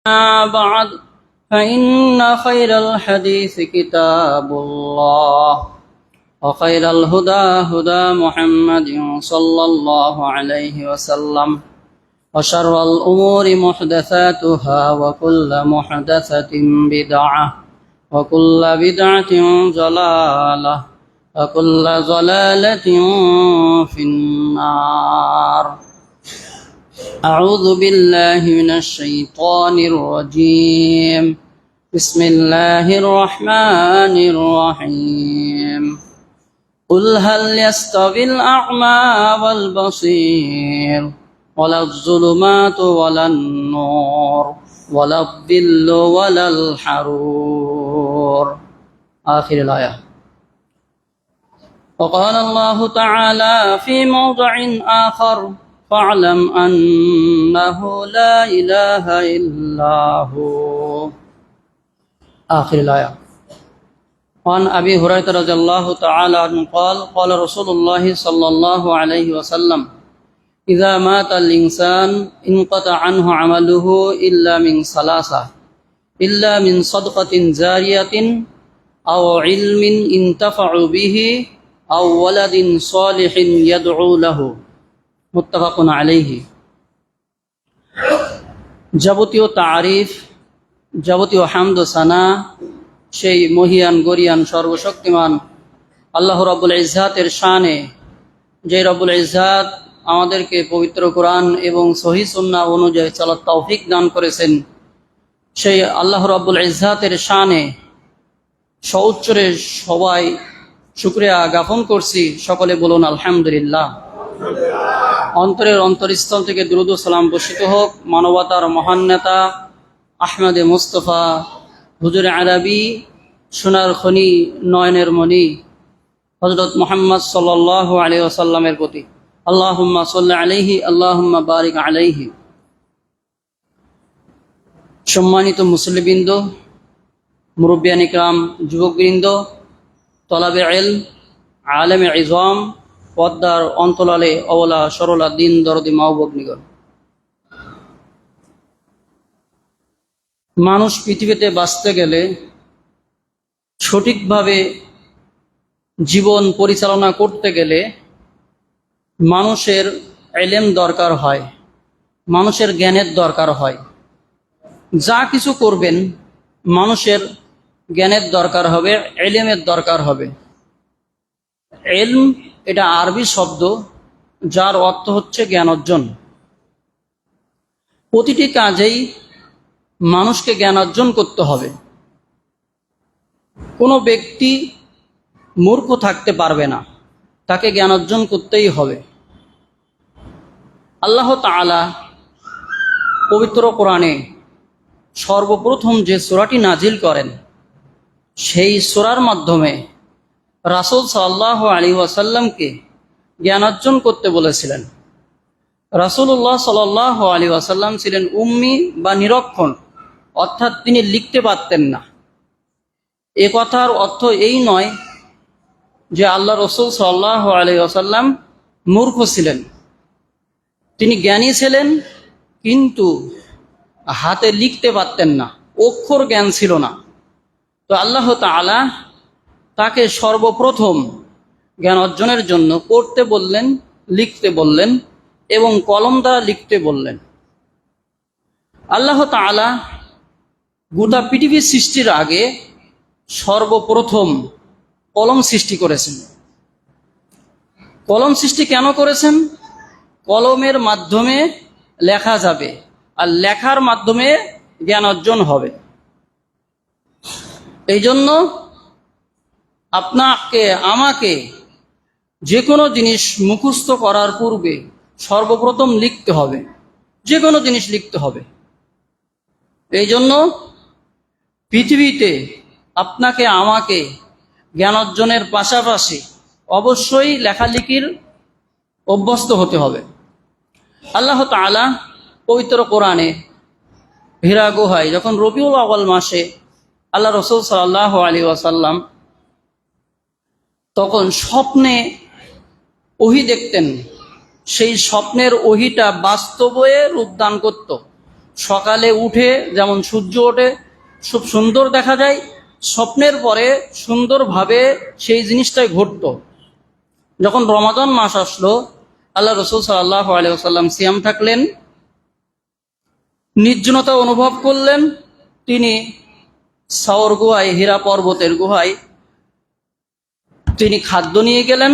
بعد فإن خير الحديث كتاب الله وخير الهدى هدى محمد صلى الله عليه وسلم وشر الأمور محدثاتها وكل محدثة بدعة وكل بدعة ضلالة وكل ضلالة في النار. أعوذ بالله من الشيطان الرجيم. بسم الله الرحمن الرحيم. قل هل يستوي الأعمى والبصير ولا الظلمات ولا النور ولا الظل ولا الحرور. آخر الآية. وقال الله تعالى في موضع آخر فاعلم أنه لا إله إلا هو. آخر الآية. وعن أبي هريرة رضي الله تعالى عنه قال قال رسول الله صلى الله عليه وسلم إذا مات الإنسان انقطع عنه عمله إلا من ثلاثة إلا من صدقة جارية أو علم ينتفع به أو ولد صالح يدعو له. মুত্তাফাকুন আলাইহি। যাবতীয় তারিফ, যাবতীয় হামদ ও সানা সেই মহিয়ান গরিয়ান সর্বশক্তিমান আল্লাহ রাব্বুল ইজ্জাতের শানে, যে রাব্বুল ইজ্জাত আমাদেরকে পবিত্র কোরআন এবং সহিহ সুন্নাহ অনুযায়ী চলার তৌফিক দান করেছেন, সেই আল্লাহ রাব্বুল ইজ্জাতের শানে সউচ্চরে সবাই শুকরিয়া জ্ঞাপন করছি। সকলে বলুন আলহামদুলিল্লাহ। অন্তরের অন্তরস্থল থেকে দুরূদ ও সালাম বর্ষিত হোক মানবতার মহান নেতা আহমদে মুস্তফা হুজুরে আরবি, সোনার খনি, নয়নের মণি হযরত মুহাম্মদ সাল্লাল্লাহু আলাইহি ওয়াসাল্লামের প্রতি। আল্লাহুম্মা সাল্লি আলাইহি আল্লাহুম্মা বারিক আলাইহি। সম্মানিত মুসল্লিবৃন্দ, মুরব্বিয়ান ইকরাম, যুবকবৃন্দ, তলাবে ইলম, আলেমে ইজম, পদ্মার অন্তরালে অবলা সরলা দিন দরদি মা ও ভগ্নীগণ, মানুষ পৃথিবীতে বাঁচতে গেলে সঠিকভাবে জীবন পরিচালনা করতে গেলে মানুষের ইলম দরকার হয়, মানুষের জ্ঞানের দরকার হয়। যা কিছু করবেন মানুষের জ্ঞানের দরকার হবে, ইলমের দরকার হবে। ইলম এটা আরবি শব্দ যার অর্থ হচ্ছে জ্ঞান অর্জন। প্রতিটি কাজেই মানুষকে জ্ঞান অর্জন করতে হবে। কোনো ব্যক্তি মূর্খ থাকতে পারবে না, তাকে জ্ঞান অর্জন করতেই হবে। আল্লাহ তাআলা পবিত্র কোরআনে সর্বপ্রথম যে সূরাটি নাজিল করেন, সেই সূরার মাধ্যমে রাসূল সাল্লাল্লাহু আলাইহি ওয়াসাল্লামকে জ্ঞান অর্জন করতে বলেছিলেন। রাসূলুল্লাহ সাল্লাল্লাহু আলাইহি ওয়াসাল্লাম ছিলেন উম্মি বা নিরক্ষর, অর্থাৎ তিনি লিখতে পারতেন না। এ কথার অর্থ এই নয় যে আল্লাহ রাসূল সাল্লাল্লাহু আলাইহি ওয়াসাল্লাম মূর্খ ছিলেন। তিনি জ্ঞানী ছিলেন, কিন্তু হাতে লিখতে পারতেন না, অক্ষর জ্ঞান ছিল না। তো আল্লাহ তাআলা তাকে সর্বপ্রথম জ্ঞান অর্জনের জন্য পড়তে বললেন, লিখতে বললেন এবং কলম দ্বারা লিখতে বললেন। আল্লাহ তাআলা গোটা পৃথিবী সৃষ্টির আগে সর্বপ্রথম কলম সৃষ্টি করেছেন। কলম সৃষ্টি কেন করেছেন? কলমের মাধ্যমে লেখা যাবে, আর লেখার মাধ্যমে জ্ঞান অর্জন হবে। এই জন্য আপনাকে আমাকে যে কোনো জিনিস মুখস্থ করার পূর্বে সর্বপ্রথম লিখতে হবে, যে কোনো জিনিস লিখতে হবে। এই জন্য পৃথিবীতে আপনাকে আমাকে জ্ঞান অর্জনের পাশাপাশি অবশ্যই লেখালেখির অভ্যস্ত হতে হবে। আল্লাহ তাআলা পবিত্র কোরআনে হিরা গুহায় যখন রবিউল আউয়াল মাসে আল্লাহ রাসূল সাল্লাল্লাহু আলাইহি ওয়াসাল্লাম তখন স্বপ্নে ওহী দেখতেন, সেই স্বপ্নের ওহীটা বাস্তবে রূপদান করত। সকালে উঠে যেমন সূর্য ওঠে খুব সুন্দর দেখা যায়, স্বপ্নের পরে সুন্দরভাবে সেই জিনিসটাই ঘটতো। যখন রমাদান মাস আসলো, আল্লাহ রসুল সাল্লাল্লাহু আলাইহি ওয়াসাল্লাম সিয়াম থাকলেন, নির্জনতা অনুভব করলেন। তিনি সাওর গুহায়, হীরা পর্বতের গুহায় তিনি খাদ্য নিয়ে গেলেন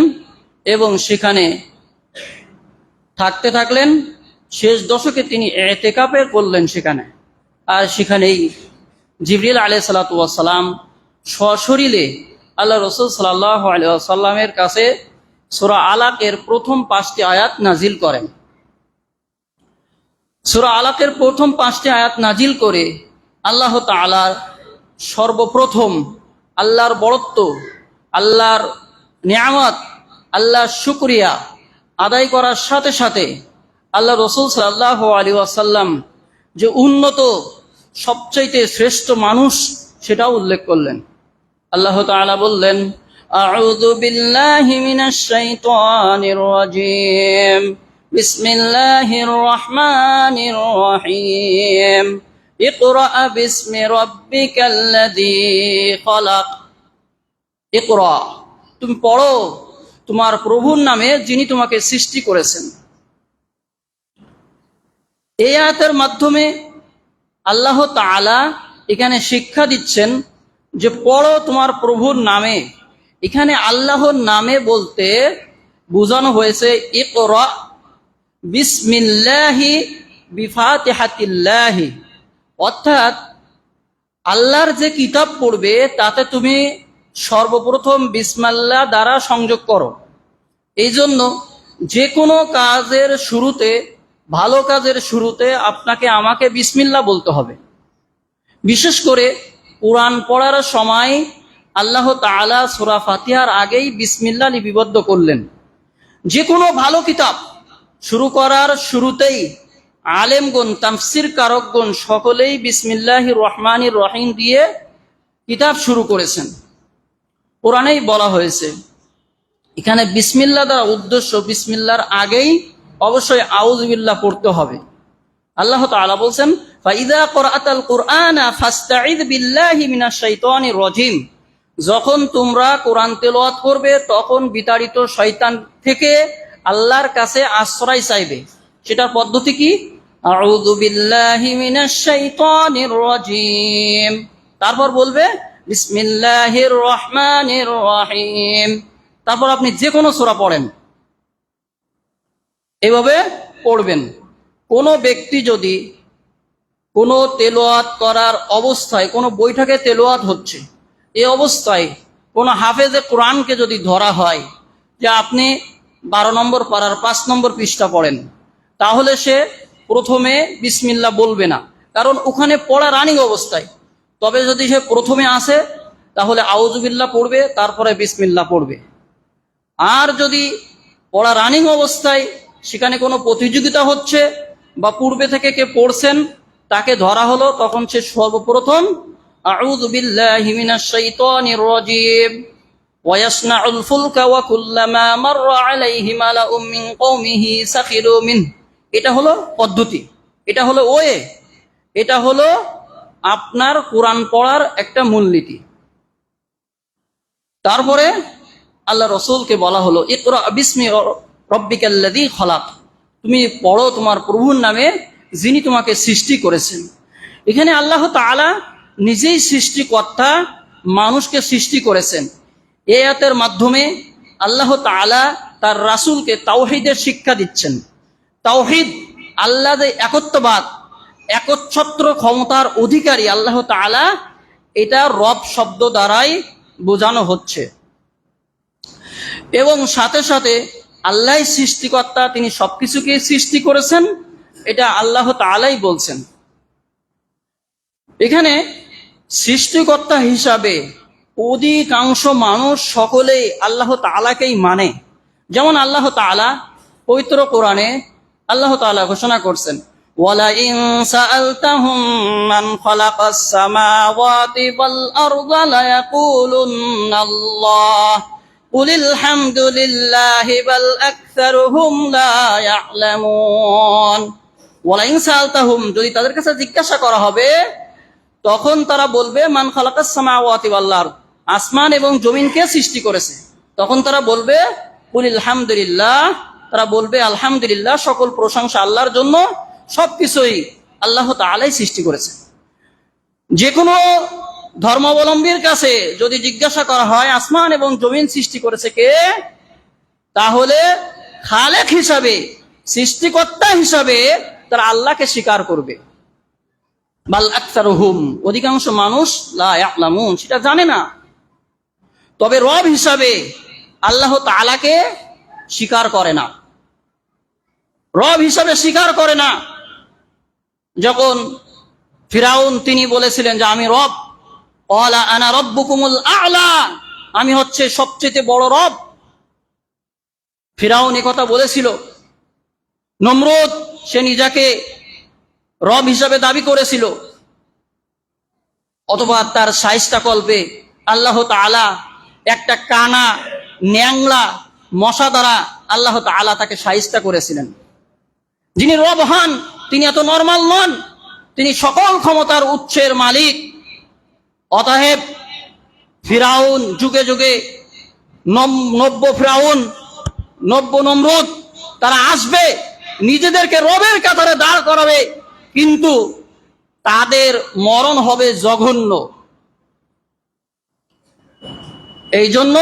এবং সেখানে থাকতে থাকলেন। শেষ দশকে তিনি ইতিকাফে করলেন সেখানে। আর সেখানেই জিবরিল আলাইহিস সালাতু ওয়াস সালাম সশরীরে আল্লাহ রসুল সাল্লাল্লাহু আলাইহি ওয়াসাল্লামের কাছে সূরা আলাকের প্রথম 5টি আয়াত নাজিল করেন। সূরা আলাকের প্রথম 5টি আয়াত নাজিল করে আল্লাহ তাআলার সর্বপ্রথম আল্লাহর বড়ত্ব, আল্লাহর নিয়ামত, আল্লাহর শুকরিয়া আদায় করার সাথে সাথে আল্লাহ রসুল সাল্লাল্লাহু আলাইহি ওয়াসাল্লাম যে উন্নত, সবচাইতে শ্রেষ্ঠ মানুষ, সেটাও উল্লেখ করলেন। আল্লাহ তাআলা বললেন, আউযু বিল্লাহি মিনাশ শাইতানির রাজীম, বিসমিল্লাহির রহমানির রহিম, ইকরা বিসমি রাব্বিকাল্লাযী খলাক। ইকরা, তুমি পড়ো তোমার প্রভুর নামে যিনি তোমাকে সৃষ্টি করেছেন। এই আয়াতের মাধ্যমে আল্লাহ তাআলা এখানে শিক্ষা দিচ্ছেন যে পড়ো তোমার প্রভুর নামে। এখানে আল্লাহর নামে বলতে বোঝানো হয়েছে ইকরা বিসমিল্লাহি বিফাতিহাতিল্লাহি, অর্থাৎ আল্লাহর যে কিতাব পড়বে তাতে তুমি সর্বপ্রথম বিসমিল্লাহ দ্বারা সংযোগ করো। এই জন্য যে কোনো কাজের শুরুতে, ভালো কাজের শুরুতে আপনাকে আমাকে বিসমিল্লাহ বলতে হবে। বিশেষ করে কোরআন পড়ার সময় আল্লাহ তাআলা সূরা ফাতিহার আগেই বিসমিল্লাহ লিপিবদ্ধ করলেন। যে কোনো ভালো কিতাব শুরু করার শুরুতেই আলেমগণ, তাফসীর কারকগণ সকলেই বিসমিল্লাহির রহমানির রহিম দিয়ে কিতাব শুরু করেছেন। কোরআনেই বলা হয়েছে, এখানে বিসমিল্লাহ দ্বারা উদ্দেশ্য বিসমিল্লাহর আগেই অবশ্যই আউযু বিল্লাহ পড়তে হবে। আল্লাহ তাআলা বলছেন, ফাইযা ক্রাআতাল কুরআনা ফাসতাঈয বিল্লাহি মিনাশ শাইতানির রাজীম, যখন তোমরা কোরআন তেলাওয়াত করবে তখন বিতাড়িত শয়তান থেকে আল্লাহর কাছে আশ্রয় চাইবে। সেটার পদ্ধতি কি? আউযু বিল্লাহি মিনাশ শাইতানির রাজীম, তারপর বলবে বিসমিল্লাহির রহমানির রহিম, তারপর আপনি যে কোনো সূরা পড়েন, এভাবে পড়বেন। কোনো ব্যক্তি যদি কোনো তেলাওয়াত করার অবস্থায়, কোনো বৈঠকে তেলাওয়াত হচ্ছে, এই অবস্থায় কোনো হাফেজে কোরআনকে যদি ধরা হয় যে আপনি 12 নম্বর পারার 5 নম্বর পৃষ্ঠা পড়েন, তাহলে সে প্রথমে বিসমিল্লাহ বলবে না, কারণ ওখানে পড়া রানিং অবস্থায়। তবে যদি সে প্রথমে আসে তাহলে আউযু বিল্লাহ পড়বে, তারপরে বিসমিল্লাহ পড়বে। আর যদি পড়া রানিং অবস্থায় সেখানে কোনো প্রতিযোগিতা হচ্ছে বা পূর্বে থেকে কে পড়ছেন তাকে ধরা হলো, তখন সে সর্বপ্রথম আউযু বিল্লাহি মিনাশ শাইতানির রাজীম ওয়া ইয়াসনাউল ফুলকা ওয়া কুল্লামা মাররা আলাইহি মালাউম মিন কওমিহি সাখিরু মিন। এটা হলো পদ্ধতি, এটা হলো ওয়ে, এটা হলো আপনার কোরআন পড়ার একটা মূলনীতি। তারপরে আল্লাহ রসুলকে বলা হলো ইকরা বিসমি রাব্বিকাল্লাযী খলাক, তুমি পড়ো তোমার প্রভুর নামে যিনি তোমাকে সৃষ্টি করেছেন। এখানে আল্লাহ তাআলা নিজেই সৃষ্টিকর্তা, মানুষকে সৃষ্টি করেছেন। এই আয়াতের মাধ্যমে আল্লাহ তাআলা তার রাসূলকে তাওহীদের শিক্ষা দিচ্ছেন। তাওহীদ, আল্লাহ যে একত্ববাদ, একচ্ছত্র ক্ষমতার অধিকারী আল্লাহ তাআলা, এটা রব শব্দ দ্বারাই বোঝানো হচ্ছে। এবং সাথে সাথে আল্লাহই সৃষ্টিকর্তা, তিনি সবকিছুকে সৃষ্টি করেছেন, এটা আল্লাহ তাআলাই বলছেন। এখানে সৃষ্টিকর্তা হিসাবে অধিকাংশ মানুষ সকলেই আল্লাহ তাআলাকেই মানে। যেমন আল্লাহ তাআলা পবিত্র কোরআনে আল্লাহ তাআলা ঘোষণা করছেন, ওয়ালা ইন সাআলতাহুম মান খালাকাস সামাওয়াতি ওয়াল আরদা লায়াকুলুন্নাল্লাহ কুলিল হামদুলিল্লাহি বাল আকসারুহুম লা ইয়ালামুন ওয়ালাইন সাআলতাহুম, যদি তাদের কাছে জিজ্ঞাসা করা হবে, তখন তারা বলবে মান খালাকাস সামাওয়াতি ওয়াল আরদ, আসমান এবং জমিন কে সৃষ্টি করেছে? তখন তারা বলবে কুলিল হামদুলিল্লাহ, তারা বলবে আলহামদুলিল্লাহ, সকল প্রশংসা আল্লাহর জন্য, সবকিছুই আল্লাহ তাআলাই সৃষ্টি করেছে। যে কোনো ধর্মাবলম্বীর কাছে যদি জিজ্ঞাসা করা হয় আসমান এবং জমিন সৃষ্টি করেছে কে, তাহলে খালেক হিসাবে, সৃষ্টিকর্তা হিসাবে তারা আল্লাহকে স্বীকার করবে। বাল আকসারুহুম, অধিকাংশ মানুষ লা ইয়ালামুন, সেটা জানে না। তবে রব হিসাবে আল্লাহ তাআলাকে স্বীকার করে না, রব হিসাবে স্বীকার করে না। যখন ফিরাউন তিনি বলেছিলেন যে আমি রব, ক্বালা আনা রাব্বুকুমুল আ'লা, আমি হচ্ছে সবচেয়ে বড় রব, ফিরাউন এই কথা বলেছিল। নমরুদ সে নিজেকে রব হিসাবে দাবি করেছিল, অথবা তার শায়েস্তা কল্পে আল্লাহ তাআলা একটা কানা ন্যাংলা মশা দ্বারা আল্লাহ তাআলা তাকে শায়েস্তা করেছিলেন। যিনি রব হন তিনি এত নরমাল নন, তিনি সকল ক্ষমতার উৎসের মালিক। অতএব ফিরাউন যুগে যুগে নব্য ফিরাউন, নব্য নমরুদ তারা আসবে, নিজেদেরকে রবের কাতারে দাঁড় করাবে, কিন্তু তাদের মরণ হবে জঘন্য। এই জন্য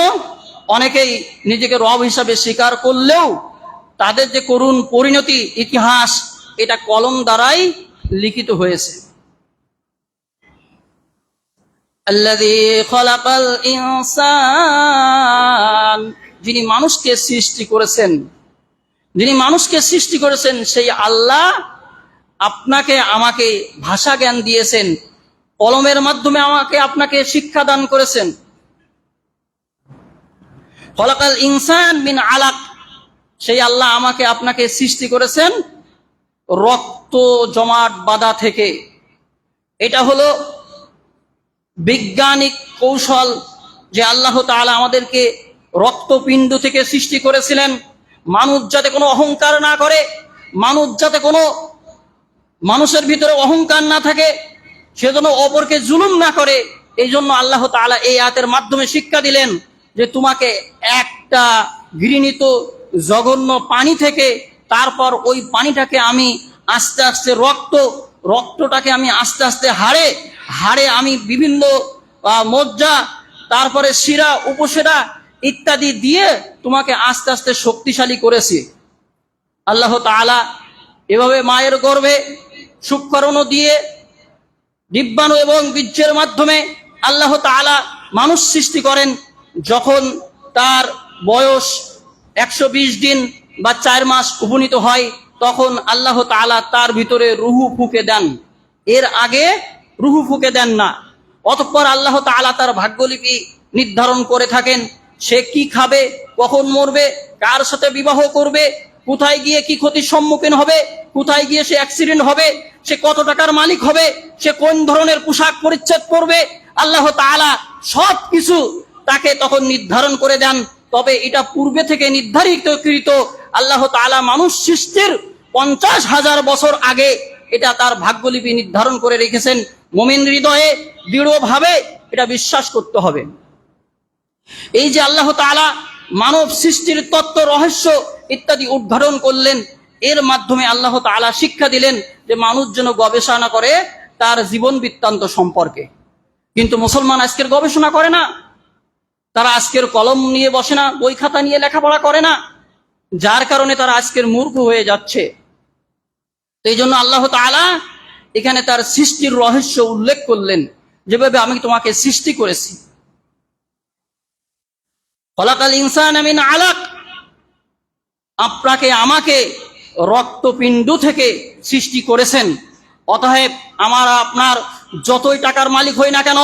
অনেকেই নিজেকে রব হিসাবে স্বীকার করলেও তাদের যে করুণ পরিণতি, ইতিহাস, এটা কলম দ্বারাই লিখিত হয়েছে। আল্লাযী খালাকাল ইনসান, যিনি মানুষকে সৃষ্টি করেছেন, যিনি মানুষকে সৃষ্টি করেছেন সেই আল্লাহ আপনাকে আমাকে ভাষা জ্ঞান দিয়েছেন, কলমের মাধ্যমে আমাকে আপনাকে শিক্ষা দান করেছেন। খলাকাল ইনসান মিন আলাক, সেই আল্লাহ আমাকে আপনাকে সৃষ্টি করেছেন রক্ত জমাট বাঁধা থেকে। এটা হলো বৈজ্ঞানিক কৌশল যে আল্লাহ তাআলা আমাদেরকে রক্তপিণ্ড থেকে সৃষ্টি করেছিলেন, মানুষ যাতে কোনো অহংকার না করে, মানুষ যাতে কোনো মানুষের ভিতরে অহংকার না থাকে, সেজন্য অপরকে জুলুম না করে। এই জন্য আল্লাহ তাআলা এই আয়াতের মাধ্যমে শিক্ষা দিলেন যে তোমাকে একটা ঘৃণিত জঘন্য পানি থেকে, তারপর ওই পানিটাকে আমি আস্তে আস্তে রক্তটাকে আমি আস্তে আস্তে হাড়ে আমি বিভিন্ন মজ্জা, তারপরে শিরা, উপশিরা ইত্যাদি দিয়ে তোমাকে আস্তে আস্তে শক্তিশালী করেছি। আল্লাহ তাআলা এভাবে মায়ের গর্ভে শুক্রাণু দিয়ে, ডিম্বাণু এবং বীর্যের মাধ্যমে আল্লাহ তাআলা মানুষ সৃষ্টি করেন। যখন তার বয়স 120 দিন বা 4 মাস উপনীত হয়, তখন আল্লাহ তাআলা তার ভিতরে রুহু ফুঁকে দেন। এর আগে রুহু ফুঁকে দেন না। অতঃপর আল্লাহ তাআলা তার ভাগ্যলিপি নির্ধারণ করে থাকেন, সে কি খাবে, কখন মরবে, কার সাথে বিবাহ করবে, কোথায় গিয়ে কি ক্ষতির সম্মুখীন হবে, কোথায় গিয়ে সে অ্যাক্সিডেন্ট হবে, সে কত টাকার মালিক হবে, সে কোন ধরনের পোশাক পরিচ্ছদ পরবে, আল্লাহ তাআলা সব কিছু তাকে তখন নির্ধারণ করে দেন। তবে এটা পূর্বে থেকে নির্ধারিতকৃত, আল্লাহ তাআলা মানুষ সৃষ্টির 50,000 বছর আগে এটা তার ভাগ্যলিপি নির্ধারণ করে রেখেছেন। মুমিন হৃদয়ে দৃঢ়ভাবে এটা বিশ্বাস করতে হবে। এই যে আল্লাহ তাআলা মানব সৃষ্টির তত্ত্ব, রহস্য ইত্যাদি উদ্ঘাটন করলেন, এর মাধ্যমে আল্লাহ তাআলা শিক্ষা দিলেন যে মানুষ যেন গবেষণা করে তার জীবন বৃত্তান্ত সম্পর্কে। কিন্তু মুসলমান আজকের গবেষণা করে না, তারা আজকের কলম নিয়ে বসে না, বই খাতা নিয়ে লেখাপড়া করে না, যার কারণে তারা আজকের মূর্খ হয়ে যাচ্ছে। তো এই জন্য আল্লাহ তাআলা এখানে তার সৃষ্টির রহস্য উল্লেখ করলেন, যেভাবে আমি তোমাকে সৃষ্টি করেছি। খলাকাল ইনসানা মিন আলাক, আপনাকে আমাকে রক্তপিণ্ড থেকে সৃষ্টি করেছেন। অতএব আমার আপনার যতই টাকার মালিক হই না কেন,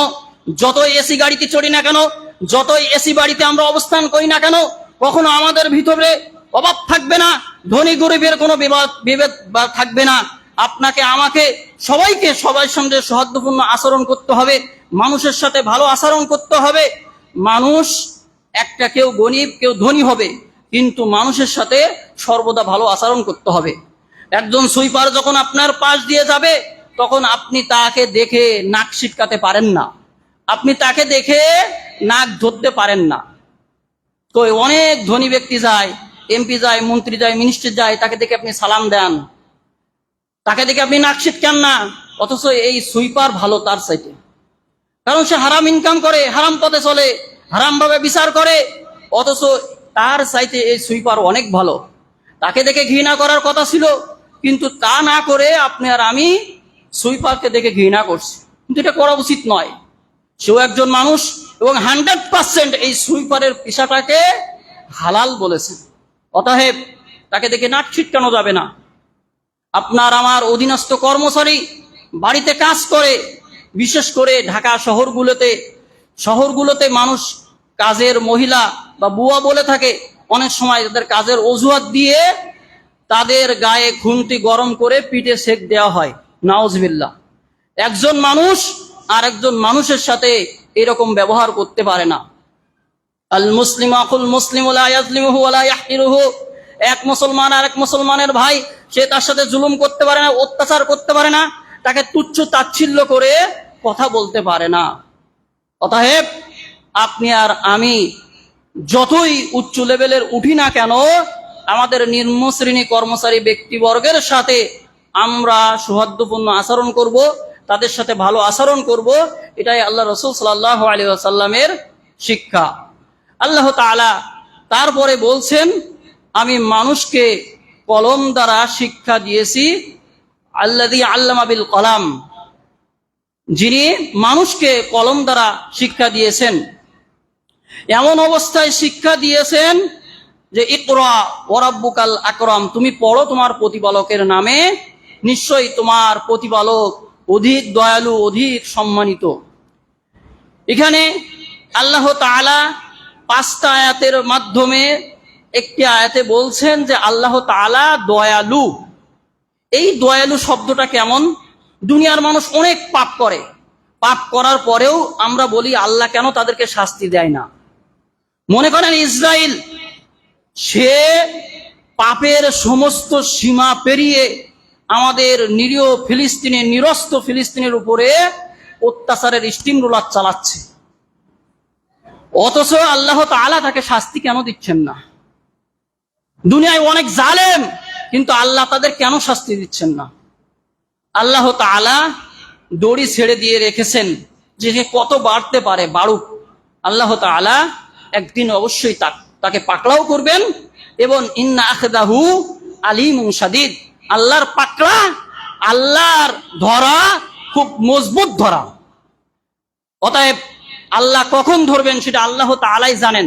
যতই এসি গাড়িতে চড়ি না কেন, যতই এসি বাড়িতে আমরা অবস্থান করি না কেন, কখনো আমাদের ভিতরে অভাব থাকবে না, ধনী গরিবের কোনো বিভেদ থাকবে না। আপনাকে আমাকে সবাইকে সবার সঙ্গে সৌহার্দ্যপূর্ণ আচরণ করতে হবে, মানুষের সাথে ভালো আচরণ করতে হবে। মানুষ একটা, কেউ গরিব কেউ ধনী হবে, কিন্তু মানুষের সাথে সর্বদা ভালো আচরণ করতে হবে। একজন সুইপার যখন আপনার পাশ দিয়ে যাবে তখন আপনি তাকে দেখে নাক ছিটকাতে পারেন না, আপনি তাকে দেখে নাক ধরতে পারেন না। তো অনেক ধনী ব্যক্তি যায়, এমপি যায়, মন্ত্রী যায়, মিনিস্টার যায়, তাকে দেখে আপনি সালাম দেন, তাকে দেখে আপনি নাক ছিটকান না। অথচ এই সুইপার ভালো তার চাইতে, কারণ সে হারাম ইনকাম করে, হারাম পথে চলে, হারাম ভাবে বিচার করে। অথচ তার চাইতে এই সুইপার অনেক ভালো। তাকে দেখে ঘৃণা করার কথা ছিল, কিন্তু তা না করে আপনি আর আমি সুইপারকে দেখে ঘৃণা করছি, কিন্তু এটা করা উচিত নয়। সেও একজন মানুষ এবং 100% এই সুইপারের পেশাটাকে হালাল বলেছেন। অতএব তাকে দেখে নাক ছিটকানো যাবে না। আপনার আমার অধীনস্থ কর্মচারী বাড়িতে কাজ করে, বিশেষ করে ঢাকা শহরগুলোতে মানুষ কাজের মহিলা বা বুয়া বলে থাকে। অনেক সময় তাদের কাজের অজুহাত দিয়ে তাদের গায়ে খুন্তি গরম করে পিঠে সেক দেওয়া হয়, নাউজুবিল্লাহ। একজন মানুষ আর একজন মানুষের সাথে এরকম ব্যবহার করতে পারে না। আল মুসলিম আকুল মুসলিম লা ইয়াজলিমুহু ওয়া লা ইয়াহকিরুহু। এক মুসলমান আর এক মুসলমানের ভাই, সে তার সাথে জুলুম করতে পারে না, অত্যাচার করতে পারে না, তাকে তুচ্ছ তাচ্ছিল্য করে কথা বলতে পারে না। অতএব আপনি আর আমি যতই উচ্চ লেভেলের উঠি না কেন, আমাদের নিম্ন শ্রেণী কর্মচারী ব্যক্তিবর্গের সাথে আমরা সৌহার্দ্যপূর্ণ আচরণ করব, তাদের সাথে ভালো আচরণ করব। এটাই আল্লাহ রাসূল সাল্লাল্লাহু আলাইহি ওয়াসাল্লামের শিক্ষা। আল্লাহ তাআলা তারপরে বলছেন, আমি মানুষকে কলম দ্বারা শিক্ষা দিয়েছি। আল্লাযী আল্লামা বিল কলাম, যিনি মানুষকে কলম দ্বারা শিক্ষা দিয়েছেন। এমন অবস্থায় শিক্ষা দিয়েছেন যে ইকরা ওয়া রাব্বুকাল আকরাম, তুমি পড়ো তোমার প্রতিপালকের নামে, নিশ্চয়ই তোমার প্রতিপালক অধিক দয়ালু, অধিক সম্মানিত। এখানে আল্লাহ তাআলা 5টা আয়াতের মাধ্যমে একটি আয়াতে বলছেন যে আল্লাহ তাআলা দয়ালু। এই দয়ালু শব্দটা কেমন? দুনিয়ার মানুষ অনেক পাপ করে, পাপ করার পরেও আমরা বলি আল্লাহ কেন তাদেরকে শাস্তি দেয় না। মনে করেন ইসরাইল, সে পাপের সমস্ত সীমা পেরিয়ে আমাদের নিরীহ ফিলিস্তিনের, নিরস্ত ফিলিস্তিনের উপরে অত্যাচারের স্টিম রোলার চালাচ্ছে, অথচ আল্লাহ তাআলা তাকে শাস্তি কেন দিচ্ছেন না? দুনিয়ায় অনেক জালেম, কিন্তু আল্লাহ তাদের কেন শাস্তি দিচ্ছেন না? আল্লাহ তাআলা দড়ি ছেড়ে দিয়ে রেখেছেন যে সে কত বাড়তে পারে বাড়ুক, আল্লাহ তাআলা একদিন অবশ্যই তাকে পাকড়াও করবেন। এবং ইন্না আখদাহু আলিমুন শাদীদ, আল্লাহর পাকড়া, আল্লাহর ধরা খুব মজবুত ধরা। অতএব আল্লাহ কখন ধরবেন সেটা আল্লাহ তাআলাই জানেন,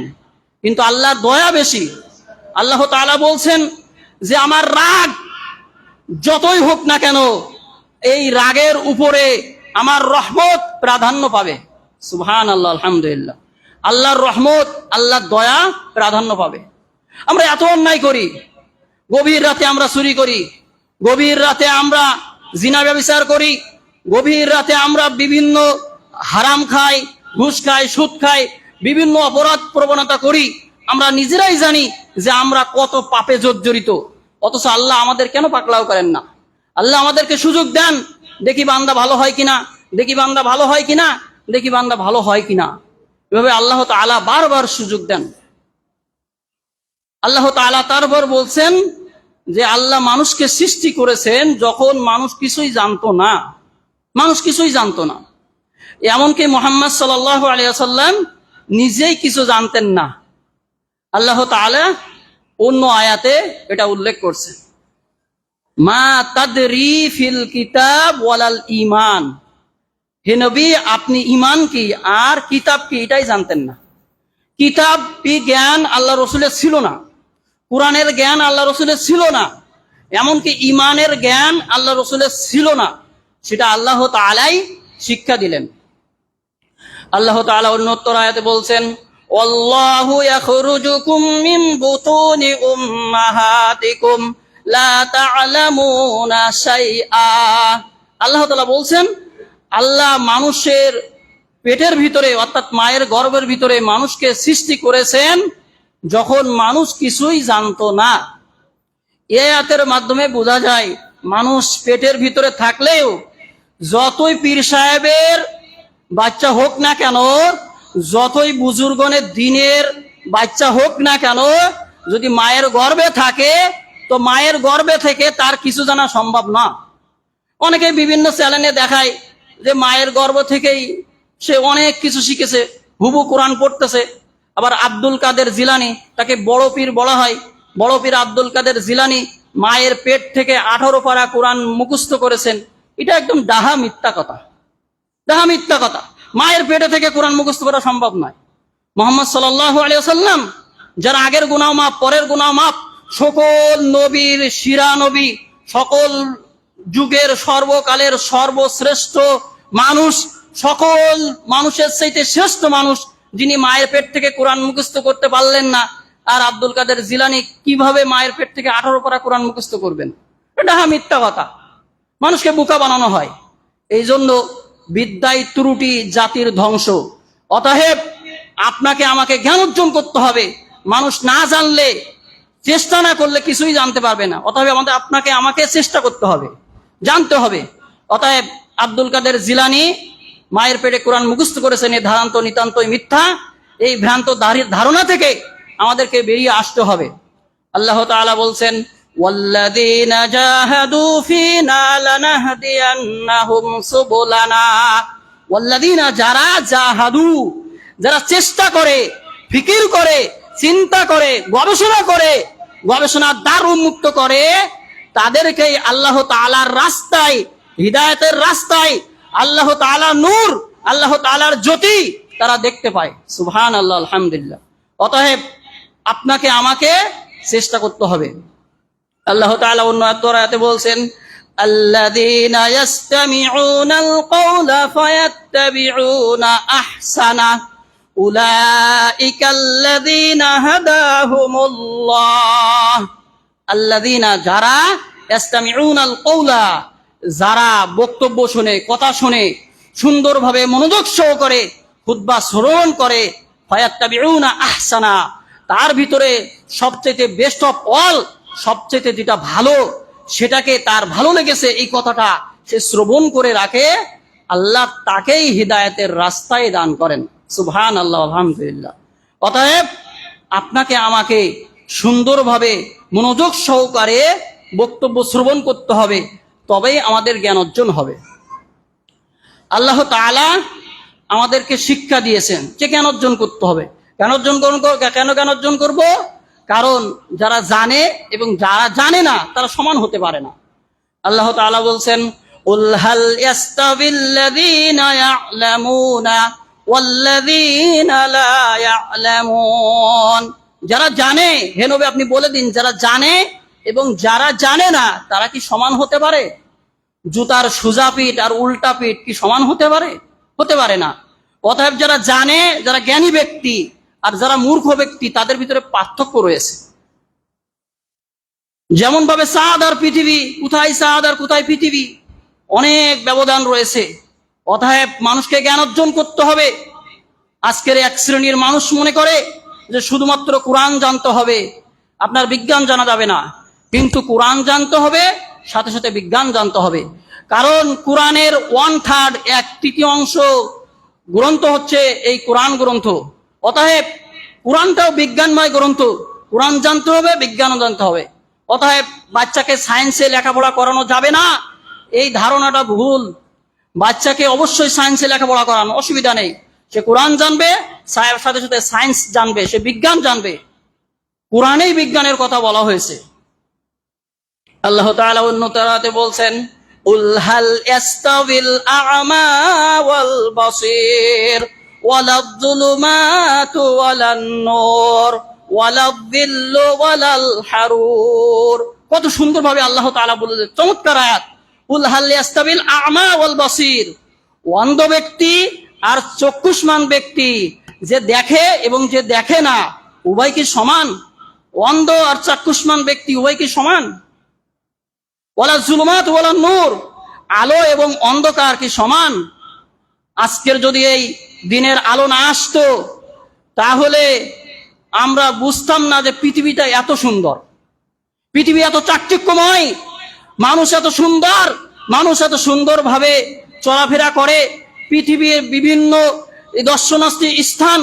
কিন্তু আল্লাহর দয়া বেশি। আল্লাহ তাআলা বলছেন যে আমার রাগ যতই হোক না কেন, এই রাগের উপরে আমার রহমত প্রাধান্য পাবে। সুবহানাল্লাহ, আলহামদুলিল্লাহ। আল্লাহর রহমত, আল্লাহর দয়া প্রাধান্য পাবে। আমরা এত অন্যায় করি, গভীর রাতে আমরা চুরি করি, গভীর রাতে আমরা জিনা ব্যভিচার করি, গভীর রাতে আমরা বিভিন্ন হারাম খাই, ঘুষ খাই, সুদ খাই, বিভিন্ন অপরাধ প্রবণতা করি। আমরা নিজেরাই জানি যে আমরা কত পাপে জর্জরিত, অথচ আল্লাহ আমাদের কেন পাকড়াও করেন না? আল্লাহ আমাদেরকে সুযোগ দেন, দেখি বান্দা ভালো হয় কিনা, দেখি বান্দা ভালো হয় কিনা, দেখি বান্দা ভালো হয় কিনা। এভাবে আল্লাহ তাআলা বারবার সুযোগ দেন। আল্লাহ তাআলা তারপর বলছেন যে আল্লাহ মানুষকে সৃষ্টি করেছেন যখন মানুষ কিছুই জানতো না, মানুষ কিছুই জানতো না। এমনকি মুহাম্মদ সাল্লাল্লাহু আলাইহি ওয়াসাল্লাম নিজেই কিছু জানতেন না। আল্লাহ তাআলা অন্য আয়াতে এটা উল্লেখ করছে, মা তাদরি ফিল কিতাব ওয়ালাল ঈমান। হে নবী, আপনি ঈমান কি আর কিতাব কি এটাই জানতেন না। কিতাব জ্ঞান আল্লাহ রসুলের ছিল না, কোরআনের জ্ঞান আল্লাহ রসুলের ছিল না, এমনকি ঈমানের জ্ঞান আল্লাহ রসুলের ছিল না। সেটা আল্লাহ তাআলাই শিক্ষা দিলেন। আল্লাহ তাআলা অন্যত্র আয়াতে বলছেন, ওয়াল্লাহু ইয়াখরুজুকুম মিন বুতুনি উম্মাহাতিকুম লা তা'লামুনা শাইআ। আল্লাহ তাআলা বলছেন, আল্লাহ মানুষের পেটের ভিতরে অর্থাৎ মায়ের গর্ভের ভিতরে মানুষকে সৃষ্টি করেছেন যখন মানুষ কিছুই জানতো না। এই আয়াতের মাধ্যমে বোঝা যায় মানুষ পেটের ভিতরে থাকলেও যতই পীর সাহেবের বাচ্চা হোক না কেন, যতই বুজুর্গনের দিনের বাচ্চা হোক না কেন, যদি মায়ের গর্ভে থাকে তো মায়ের গর্ভে থেকে তার কিছু জানা সম্ভব না। অনেকে বিভিন্ন চ্যানেলে দেখায় যে মায়ের গর্ভ থেকেই সে অনেক কিছু শিখেছে, হুবু কোরআন পড়তেছে। আবার আব্দুল কাদের জিলানী, তাকে বড় পীর বলা হয়, বড় পীর আব্দুল কাদের জিলানী মায়ের পেট থেকে 18 পারা কোরআন মুখস্থ করেছেন। এটা একদম ডাহা মিথ্যা কথা, ডাহা মিথ্যা কথা। মায়ের পেটে থেকে কোরআন মুখস্থ করা সম্ভব নয়। মুহাম্মদ সাল্লাল্লাহু আলাইহি ওয়াসাল্লাম, যারা আগের গুনাহ মাপ পরের গুনাহ মাপ, সকল নবীর শিরা নবী, সকল যুগের সর্বকালের সর্বশ্রেষ্ঠ মানুষ, সকল মানুষের চাইতে শ্রেষ্ঠ মানুষ, যিনি মায়ের পেট থেকে কোরআন মুখস্থ করতে পারলেন না, আর আব্দুল কাদের জিলানী কিভাবে মায়ের পেট থেকে 18 পারা কোরআন মুখস্থ করবেন? এটা মিথ্যা কথা, মানুষকে বোকা বানানো হয়। এই জন্য বিদ্যায় ত্রুটি জাতির ধ্বংস। অতএব আপনাকে আমাকে জ্ঞান অর্জন করতে হবে। মানুষ না জানলে, চেষ্টা না করলে কিছুই জানতে পারবে না। অতএব আপনাকে আমাকে চেষ্টা করতে হবে, জানতে হবে। অতএব আব্দুল কাদের জিলানী মায়ের পেটে কোরআন মুখস্থ করেছেন, এই ধারণা তো নিতান্তই মিথ্যা। এই ভ্রান্ত ধারণা থেকে আমাদেরকে বেরিয়ে আসতে হবে। আল্লাহ তাআলা বলছেন, ওয়াল্লাযীনা জাহাদু ফীনা লানাহদিয়ান্নাহুম সুবুলানা। ওয়াল্লাযীনা, যারা জাহাদু, যারা চেষ্টা করে, ফিকির করে, চিন্তা করে, গবেষণা করে, গবেষণার দ্বার উন্মুক্ত করে, তাদেরকেই আল্লাহ তাআলার রাস্তায়, হিদায়াতের রাস্তায়, আল্লাহ তাআলার নূর, আল্লাহ তাআলার জ্যোতি তারা দেখতে পায়। সুবহানাল্লাহ, আলহামদুলিল্লাহ। অতএব আপনাকে আমাকে চেষ্টা করতে হবে। আল্লাহ তাআলা অন্য আয়াতে বলছেন, আল্লাযীনা ইয়াসতামিউনাল কওলা ফায়াত্তাবিউনা আহসানা উলাইকাল্লাযীনা হাদাহুমুল্লাহ। আল্লাযীনা, যারা, ইয়াসতামিউনাল কওলা, যারা বক্তব্য শুনে, কথা শুনে, সুন্দরভাবে মনোযোগ সহকারে খুতবা শ্রবণ করে, ফায়াত্তাবিউনা আহসানা, তার ভিতরে সবচেয়ে বেস্ট অফ অল, সবচেয়ে যেটা ভালো, সেটাকে তার ভালো লেগেছে, এই কথাটা সে শ্রবণ করে রাখে, আল্লাহ তাকেই হিদায়াতের রাস্তায় দান করেন। সুবহানাল্লাহ, আলহামদুলিল্লাহ। অতএব আপনাকে আমাকে সুন্দরভাবে মনোযোগ সহকারে বক্তব্য শ্রবণ করতে হবে, তবেই আমাদের জ্ঞান অর্জন হবে। আল্লাহ তাআলা আমাদেরকে শিক্ষা দিয়েছেন যে জ্ঞান অর্জন করতে হবে। কেন জ্ঞান অর্জন করব? কারণ যারা জানে এবং যারা জানে না তারা সমান হতে পারে না। আল্লাহ তাআলা বলছেন, কুল হাল ইয়াস্তাবিল্লাযীনা ইয়া'লামুনা ওয়াল্লাযীনা লা ইয়া'লামুন। যারা জানে, হে নবী আপনি বলে দিন, যারা জানে এবং যারা জানে না তারা কি সমান হতে পারে? জুতার সোজা পিঠ আর উল্টা পিঠ কি সমান হতে পারে? হতে পারে না। অতএব যারা জানে, যারা জ্ঞানী ব্যক্তি আর যারা মূর্খ ব্যক্তি, তাদের ভিতরে পার্থক্য রয়েছে। যেমন ভাবে চাঁদ আর পৃথিবী, কোথায় চাঁদ আর কোথায় পৃথিবী, অনেক ব্যবধান রয়েছে। অতএব মানুষকে জ্ঞান অর্জন করতে হবে। আজকের এক শ্রেণীর মানুষ মনে করে যে শুধুমাত্র কোরআন জানতে হবে, আপনার বিজ্ঞান জানা যাবে না। কিন্তু কোরআন জানতে হবে, সাথে সাথে বিজ্ঞান জানতে হবে। কারণ কোরআনের 1/3, 1/3 গ্রন্থ হচ্ছে এই কোরআন গ্রন্থ। অতএব কোরআনটাও বিজ্ঞানময় গ্রন্থ। কোরআন জানতে হবে, বিজ্ঞানও জানতে হবে। অতএব বাচ্চাকে সায়েন্সে লেখাপড়া করানো যাবে না, এই ধারণাটা ভুল। বাচ্চাকে অবশ্যই সায়েন্সে লেখাপড়া করানো, অসুবিধা নেই। সে কোরআন জানবে, সাথে সাথে সায়েন্স জানবে, সে বিজ্ঞান জানবে। কোরআনেই বিজ্ঞানের কথা বলা হয়েছে। আল্লাহ তাআলা অন্য আয়াতে বলছেন, কুল হাল ইয়াস্তাবিল আ'মা ওয়াল বাসীর ওয়ালায-যুলুমাতু ওয়ালান-নূর ওয়ালায-যিল্লু ওয়ালাল-হারুর। কত সুন্দরভাবে আল্লাহ তাআলা বলেছেন, চমৎকার আয়াত। কুল হাল ইয়াস্তাবিল আ'মা ওয়াল বাসীর, অন্ধ ব্যক্তি আর চক্ষুষ্মান ব্যক্তি, যে দেখে এবং যে দেখে না, উভয় কি সমান? অন্ধ আর চক্ষুষ্মান ব্যক্তি উভয় কি সমান? ওয়ালায-যুলুমাতু ওয়ালান-নূর, আলো এবং অন্ধকার কি সমান? আজকের যদি এই দিনের আলো না আসতো, তাহলে আমরা বুঝতাম না যে পৃথিবীটা এত সুন্দর। পৃথিবী এত চাকচিক্যময়, মানুষ এত সুন্দর, মানুষ এত সুন্দরভাবে চলাফেরা করে, পৃথিবীর বিভিন্ন দর্শনার্থী স্থান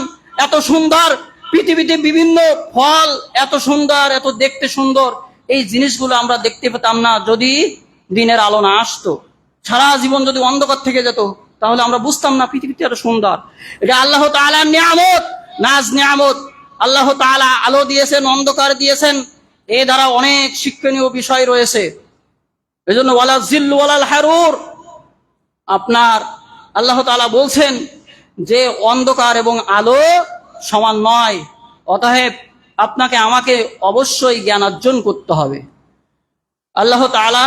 এত সুন্দর, পৃথিবীতে বিভিন্ন ফল এত সুন্দর, এত দেখতে সুন্দর, এই জিনিসগুলো আমরা দেখতে পেতাম না যদি দিনের আলো না আসতো। সারা জীবন যদি অন্ধকার থেকে যেত তাহলে আমরা বুঝতাম না পৃথিবীতে এত সুন্দর। এটা আল্লাহ তাআলার নিয়ামত, নাজ নিয়ামত। আল্লাহ তাআলা আলো দিয়েছেন, অন্ধকার দিয়েছেন, এ দ্বারা অনেক শিক্ষণীয় বিষয় রয়েছে। এই জন্য ওয়ালা জিল্লু ওয়ালাল হারুর, আপনার আল্লাহ তাআলা বলছেন যে অন্ধকার এবং আলো সমান নয়, অতএব আপনাকে আমাকে অবশ্যই জ্ঞান অর্জন করতে হবে। আল্লাহ তাআলা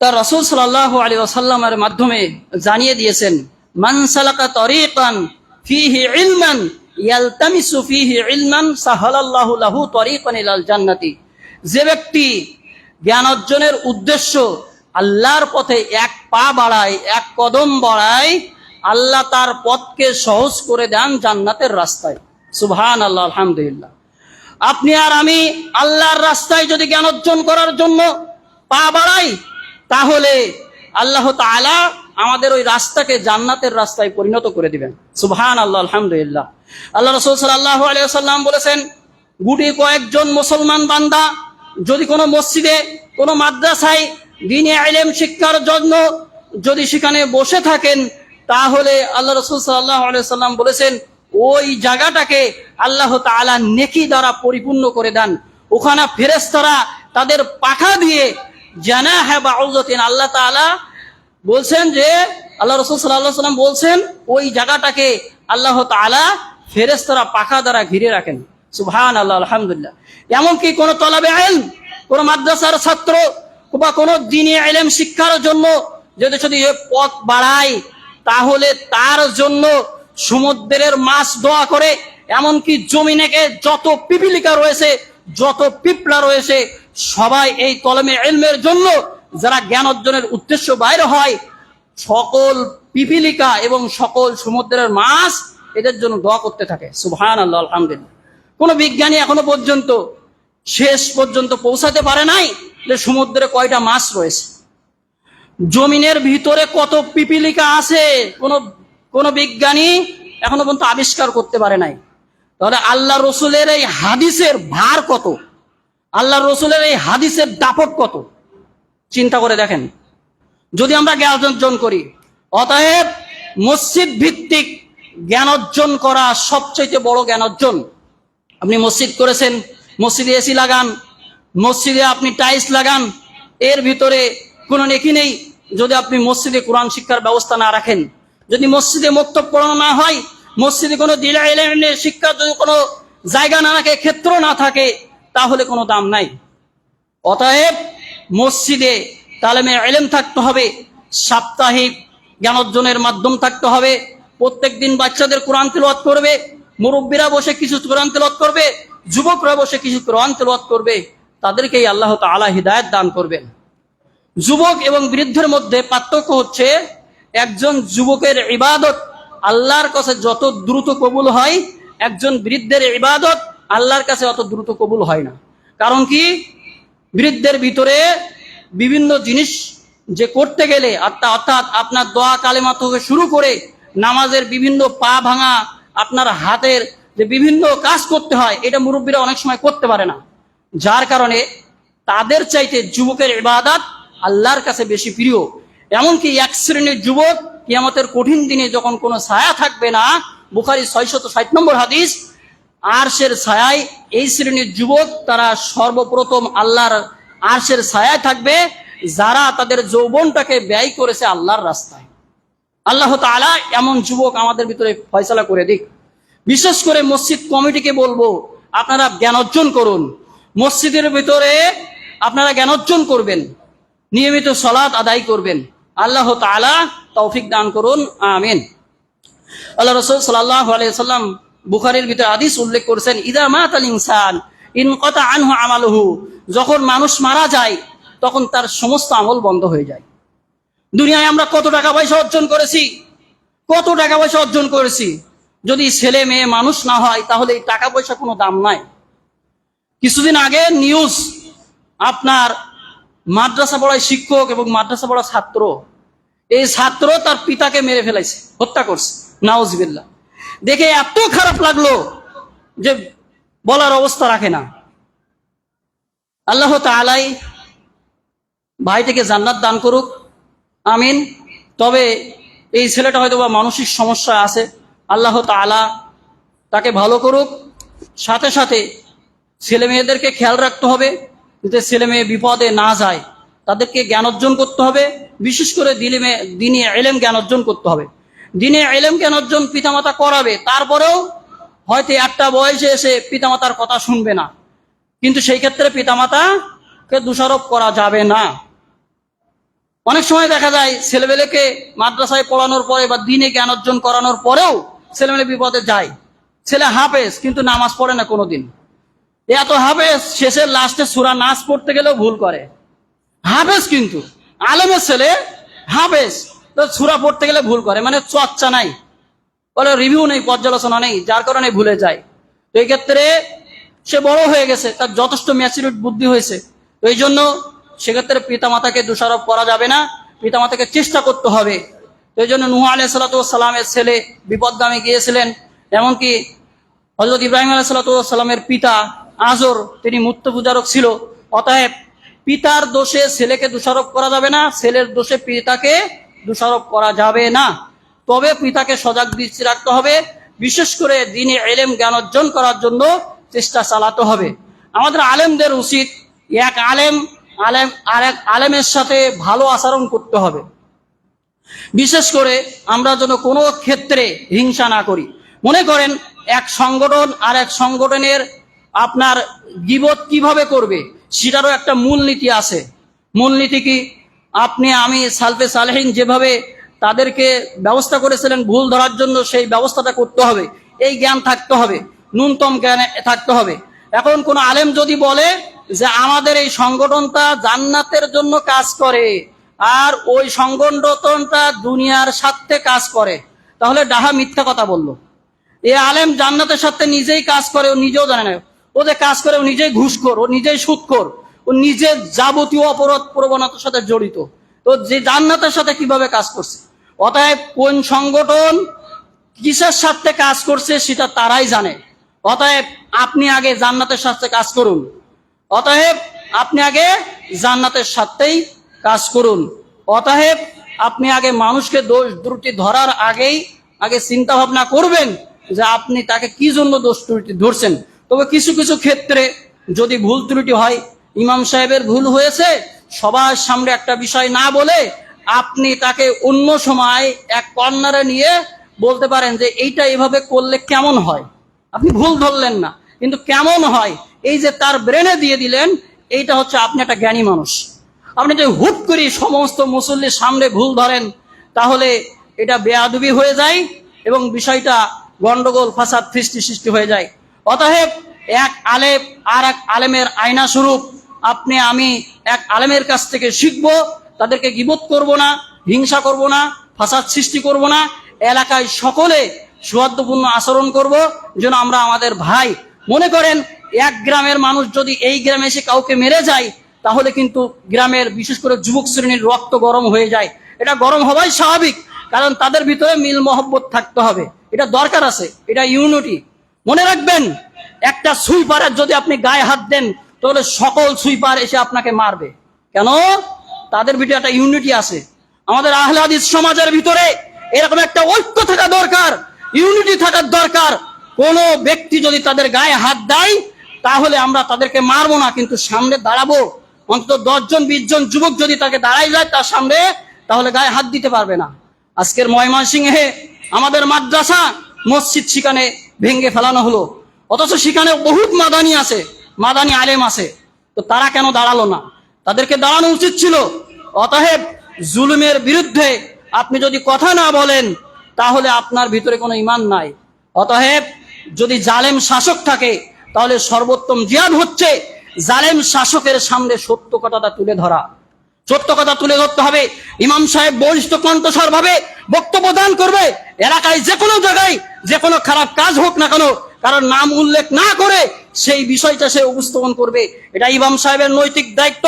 তার রাসূল সাল্লাল্লাহু আলাইহি ওয়াসাল্লামের মাধ্যমে জানিয়ে দিয়েছেন, মান সালাকা তরিকান ফিহি ইলমান ইয়ালতামিসু ফিহি ইলমান সাহালাল্লাহু লাহু তরিকান ইলাল জান্নাতি। যে ব্যক্তি জ্ঞান অর্জনের উদ্দেশ্য আল্লাহর পথে এক পা বাড়ায়, এক কদম বাড়ায়, আল্লাহ তার পথকে সহজ করে দেন জান্নাতের রাস্তায়। সুবহানাল্লাহ, আলহামদুলিল্লাহ। আপনি আর আমি আল্লাহর রাস্তায় যদি জ্ঞান অর্জন করার জন্য পা বাড়াই, তাহলে আল্লাহ তাআলা আমাদের ওই রাস্তাকে জান্নাতের রাস্তায় পরিণত করে দিবেন। সুবহানাল্লাহ, আলহামদুলিল্লাহ। আল্লাহ রাসূল সাল্লাল্লাহু আলাইহি ওয়াসাল্লাম বলেছেন, গুটি কয়েকজন মুসলমান বান্দা যদি কোনো মসজিদে, কোনো মাদ্রাসায় দ্বীনি ইলম শিক্ষার জন্য যদি সেখানে বসে থাকেন, তাহলে আল্লাহ রাসূল সাল্লাল্লাহু আলাইহি ওয়াসাল্লাম বলেছেন ওই জায়গাটাকে আল্লাহ তাআলা নেকি দ্বারা পরিপূর্ণ করে দেন। ওখানে ফেরেশতারা তাদের পাখা দিয়ে জানাহা বাউযাতিন, আল্লাহ তাআলা বলছেন যে আল্লাহ রাসূল সাল্লাল্লাহু আলাইহি ওয়াসাল্লাম বলছেন ওই জায়গাটাকে আল্লাহ তাআলা ফেরেশতারা পাখা দ্বারা ঘিরে রাখেন। সুবহানাল্লাহ, আলহামদুলিল্লাহ। এমনকি কোন তলাবে ইলম, কোন মাদ্রাসার ছাত্র বা কোন দ্বীনি ইলম শিক্ষার জন্য যদি পথ বাড়ায়, তাহলে তার জন্য সমুদ্রের মাছ দোয়া করে, এমনকি জমিনেকে যত পিপিলিকা রয়েছে, যত পিপলা রয়েছে, সবাই এই তলবে ইলমের জন্য যারা জ্ঞান অর্জনের উদ্দেশ্য বাইরে হয়, সকল পিপিলিকা এবং সকল সমুদ্রের মাছ এদের জন্য দোয়া করতে থাকে। সুবহানাল্লাহ, আলহামদুলিল্লাহ। কোন বিজ্ঞানী এখনো পর্যন্ত শেষ পর্যন্ত পৌঁছাতে পারে নাই যে সমুদ্রে কয়টা মাছ রয়েছে, জমিনের ভিতরে কত পিপিলিকা আছে, কোন বিজ্ঞানী এখনো পর্যন্ত আবিষ্কার করতে পারে নাই। তাহলে আল্লাহ রসুলের এই হাদিসের ভার কত, আল্লাহ রসুলের এই হাদিসের দাপট কত, চিন্তা করে দেখেন। যদি আমরা জ্ঞান অর্জন করি, অতএব মসজিদ ভিত্তিক জ্ঞান অর্জন করা সবচেয়ে বড় জ্ঞান অর্জন। আপনি মসজিদ করেছেন, মসজিদে এসি লাগান, মসজিদে আপনি টাইলস লাগান, এর ভিতরে কোনো নেকি নেই যদি আপনি মসজিদে কোরআন শিক্ষার ব্যবস্থা না রাখেন, যদি মসজিদে মক্তব পড়ানো না হয়, মসজিদে কোনো দ্বীনি ইলমের শিক্ষার যদি কোনো জায়গা না থাকে, ক্ষেত্র না থাকে, তাহলে কোনো দাম নাই। অতএব মসজিদে তালিমে ইলম থাকতে হবে, সাপ্তাহিক জ্ঞান অর্জনের মাধ্যম থাকতে হবে। প্রত্যেক দিন বাচ্চাদের কোরআন তেলাওয়াত করবে, মুরব্বীরা বসে কিছু কোরআন তেলাওয়াত করবে, যুবকরা বসে কিছু কোরআন তেলাওয়াত করবে, তাদেরকেই আল্লাহ তাআলা হিদায়াত দান করবেন। যুবক এবং বৃদ্ধের মধ্যে পার্থক্য হচ্ছে, একজন যুবকের ইবাদত আল্লাহর কাছে যত দ্রুত কবুল হয়, একজন বৃদ্ধের ইবাদত আল্লাহর কাছে অত দ্রুত কবুল হয় না। কারণ কি, বৃদ্ধের ভিতরে বিভিন্ন জিনিস যে করতে গেলে, অর্থাৎ আপনার দোয়া কালেমা থেকে শুরু করে নামাজের বিভিন্ন পা ভাঙা, আপনার হাতের যে বিভিন্ন কাজ করতে হয়, এটা মুরব্বীরা অনেক সময় করতে পারে না। যার কারণে তাদের চাইতে যুবকের ইবাদত আল্লাহর কাছে বেশি প্রিয়। এমনকি এক শ্রেণীর যুবক কিয়ামতের কঠিন দিনে যখন কোনো ছায়া থাকবে না, বুখারী 660 নম্বর হাদিস, আরশের ছায়ায় এই শ্রেণীর যুবক তারা সর্বপ্রথম আল্লাহর আরশের ছায়ায় থাকবে, যারা তাদের যৌবনটাকে ব্যয় করেছে আল্লাহর রাস্তায়। আল্লাহ তাআলা এমন যুবক আমাদের ভিতরে ফয়সালা করে দিক। বিশেষ করে মসজিদ কমিটিকে বলবো, আপনারা জ্ঞান অর্জন করুন, মসজিদের ভিতরে আপনারা জ্ঞান অর্জন করবেন, নিয়মিত সালাত আদায় করবেন। আল্লাহ তাআলা তৌফিক দান করুন, আমিন। আল্লাহ রাসূল সাল্লাল্লাহু আলাইহি ওয়াসাল্লাম বুখারীর ভিতরে হাদিস উল্লেখ করেছেন, ইদা মাতাল ইনসান ইনকাতা আনহু আমালুহু, যখন মানুষ মারা যায় তখন তার সমস্ত আমল বন্ধ হয়ে যায়। দুনিয়ায় আমরা কত টাকা পয়সা অর্জন করেছি, কত টাকা পয়সা অর্জন করেছি, যদি ছেলে মেয়ে মানুষ না হয় তাহলে এই টাকা পয়সা কোনো দাম নাই। কিছুদিন আগে নিউজ আপনার মাদ্রাসা পড়ায় শিক্ষক এবং মাদ্রাসা পড়া ছাত্র, এই ছাত্র তার পিতাকে মেরে ফেলাইছে, হত্যা করছে, নাউজুবিল্লাহ। দেখে এত খারাপ লাগলো যে বলার অবস্থা রাখে না। আল্লাহ তাআলাই ভাইটিকে জান্নাত দান করুক, আমিন। তবে এই ছেলেটা হয়তো বা মানসিক সমস্যা আছে, আল্লাহ তাআলা তাকে ভালো করুক। সাথে সাথে ছেলে মেয়েদেরকে খেয়াল রাখতে হবে যাতে ছেলে মেয়ে বিপদে না যায়, তাদেরকে জ্ঞান অর্জন করতে হবে, বিশেষ করে দিনী ইলম জ্ঞান অর্জন করতে হবে। দিনী ইলম জ্ঞান অর্জন পিতামাতা করাবে, তারপরেও হয়তো একটা বয়সে এসে পিতামাতার কথা শুনবে না, কিন্তু সেই ক্ষেত্রে পিতামাতাকে দোষারোপ করা যাবে না। অনেক সময় দেখা যায় ছেলেমেয়েকে মাদ্রাসায় পড়ানোর পরে বা দিনে জ্ঞান অর্জন করানোর পরেও ছেলেমেয়ে বিপদে যায়। ছেলে হাফেজ কিন্তু নামাজ পড়ে না কোনোদিন, এত হাফেজ শেষে লাস্টে সূরা নাস পড়তে গেলেও ভুল করে। হাফেজ কিন্তু আলেমের ছেলে, হাফেজ তো সূরা পড়তে গেলে ভুল করে, মানে চর্চা নাই, বলে রিভিউ নেই, পর্যালোচনা নেই, যার কারণে ভুলে যায়। তো এই ক্ষেত্রে সে বড় হয়ে গেছে, তার যথেষ্ট ম্যাচুরিটি বুদ্ধি হয়েছে, তো এই জন্য সেক্ষেত্রে পিতামাতাকে দোষারোপ করা যাবে না, পিতামাতাকে চেষ্টা করতে হবে। তো এই জন্য নূহ আলাইহিস সালামের ছেলে বিপদগামী গিয়েছিলেন, এমনকি হযরত ইব্রাহিম আলাইহিস সালামের পিতা আজর তিনি মূর্তি পূজারক ছিল। অতএব পিতার দোষে ছেলেকে দোষারোপ করা যাবে না, ছেলের দোষে পিতাকে দোষারোপ করা যাবে না। তবে পিতাকে সজাগ দৃষ্টি রাখতে হবে, বিশেষ করে দ্বীনি ইলম জ্ঞান অর্জন করার জন্য চেষ্টা চালাতে হবে। আমাদের আলেমদের উচিত এক আলেম আরেক আলেমের সাথে ভালো আচরণ করতে হবে। বিশেষ করে আমরা যেন কোনো ক্ষেত্রে হিংসা না করি। মনে করেন এক সংগঠন আর এক সংগঠনের আপনার গীবত কিভাবে করবে সেটারও একটা মূলনীতি আছে। মূলনীতি কি? আপনি আমি সালফে সালেহিন যেভাবে তাদেরকে ব্যবস্থা করেছিলেন ভুল ধরার জন্য, সেই ব্যবস্থাটা করতে হবে, এই জ্ঞান থাকতে হবে, ন্যূনতম জ্ঞান থাকতে হবে। এখন কোন আলেম যদি বলে যে আমাদের এই সংগঠনটা জান্নাতের জন্য কাজ করে আর ওই সংগঠনটা দুনিয়ার স্বার্থে কাজ করে, তাহলে ডাহা মিথ্যা কথা বললো। এই আলেম জান্নাতের সাথে নিজেই কাজ করে, ও নিজেও জানে না ও যে কাজ করে, ও নিজেই ঘুষখোর, ও নিজেই সুদখোর, ও নিজে যাবতীয় অপরাধ প্রবণতার সাথে জড়িত, তো যে জান্নাতের সাথে কিভাবে কাজ করছে। অতএব কোন সংগঠন কিসের সাথে কাজ করছে সেটা তারাই জানে। অতএব আপনি আগে জান্নাতের সাথে কাজ করুন, অতএব আপনি আগে জান্নাতের সাথেই কাজ করুন। অতএব আপনি আগে মানুষকে দোষ ত্রুটি ধরার আগে চিন্তা ভাবনা করবেন যে আপনি তাকে কি জন্য দোষ ত্রুটি ধরছেন। তবে কিছু কিছু ক্ষেত্রে যদি ভুল ত্রুটি হয়, ইমাম সাহেবের ভুল হয়েছে, সবার সামনে একটা বিষয় না বলে আপনি তাকে অন্য সময় এক কর্নারে নিয়ে বলতে পারেন যে এইটা এভাবে করলে কেমন হয়। আপনি ভুল ধরলেন না, কিন্তু কেমন হয় এই যে তার ব্রেনে দিয়ে দিলেন, এইটা হচ্ছে আপনি একটা জ্ঞানী মানুষ। আপনি যদি হুট করে সমস্ত মুসল্লির সামনে ভুল ধরেন, তাহলে এটা বেয়াদবি হয়ে যায় এবং বিষয়টা গন্ডগোল ফাসাদ সৃষ্টি হয়ে যায়। অতএব এক আলেম আর এক আলেমের আয়না স্বরূপ আপনি আমি এক আলেমের কাছ থেকে শিখবো, তাদেরকে গীবত করব না, হিংসা করব না, ফাসাদ সৃষ্টি করব না, এলাকায় সকলে সৌহার্দ্যপূর্ণ আচরণ করব যেন আমরা আমাদের ভাই। মনে করেন এক গ্রামের মানুষ যদি এই গ্রামে এসে কাউকে মেরে যায়, তাহলে কিন্তু গ্রামের বিশেষ করে যুবক শ্রেণীর রক্ত গরম হয়ে যায়। এটা গরম হওয়াই স্বাভাবিক, কারণ তাদের ভিতরে মিল মহব্বত থাকতে হবে, এটা দরকার আছে, এটা ইউনিটি। মনে রাখবেন, একটা সুইপারের যদি আপনি গায়ে হাত দেন, তাহলে সকল সুইপার এসে আপনাকে মারবে। কেন? তাদের ভিতরে একটা ইউনিটি আছে। আমাদের আহলে হাদিস সমাজের ভিতরে এরকম একটা ঐক্য থাকা দরকার, ইউনিটি থাকার দরকার। কোন ব্যক্তি যদি তাদের গায়ে হাত দেয়, তাহলে আমরা তাদেরকে মারবো না, কিন্তু সামনে দাঁড়াবো। অন্তত 10 জন 20 জন যুবক যদি তাকে দাঁড়াই যায় তার সামনে, তাহলে গায়ে হাত দিতে পারবে না। আজকের ময়মনসিংহে আমাদের মাদ্রাসা মসজিদ সেখানে ভেঙে ফেলানো হলো, অথচ সেখানে বহুত মাদানি আছে, মাদানি আলেম আছে, তো তারা কেন দাঁড়ালো না? তাদেরকে দাঁড়ানো উচিত ছিল। অতএব জুলুমের বিরুদ্ধে আপনি যদি কথা না বলেন, তাহলে আপনার ভিতরে কোনো ঈমান নাই। অতএব যদি জালেম শাসক থাকে, তাহলে সর্বোত্তম জিহাদ হচ্ছে জালেম শাসকের সামনে সত্য কথাটা তুলে ধরা, সত্য কথা তুলে ধরতে হবে। ইমাম সাহেব বলিষ্ঠ কণ্ঠস্বর ভাবে বক্তব্য দান করবে, এলাকায় যে কোনো জায়গায় যে কোনো খারাপ কাজ হোক না কেন, কারণ নাম উল্লেখ না করে সেই বিষয়টা সে উপস্থাপন করবে। এটা ইমাম সাহেবের নৈতিক দায়িত্ব।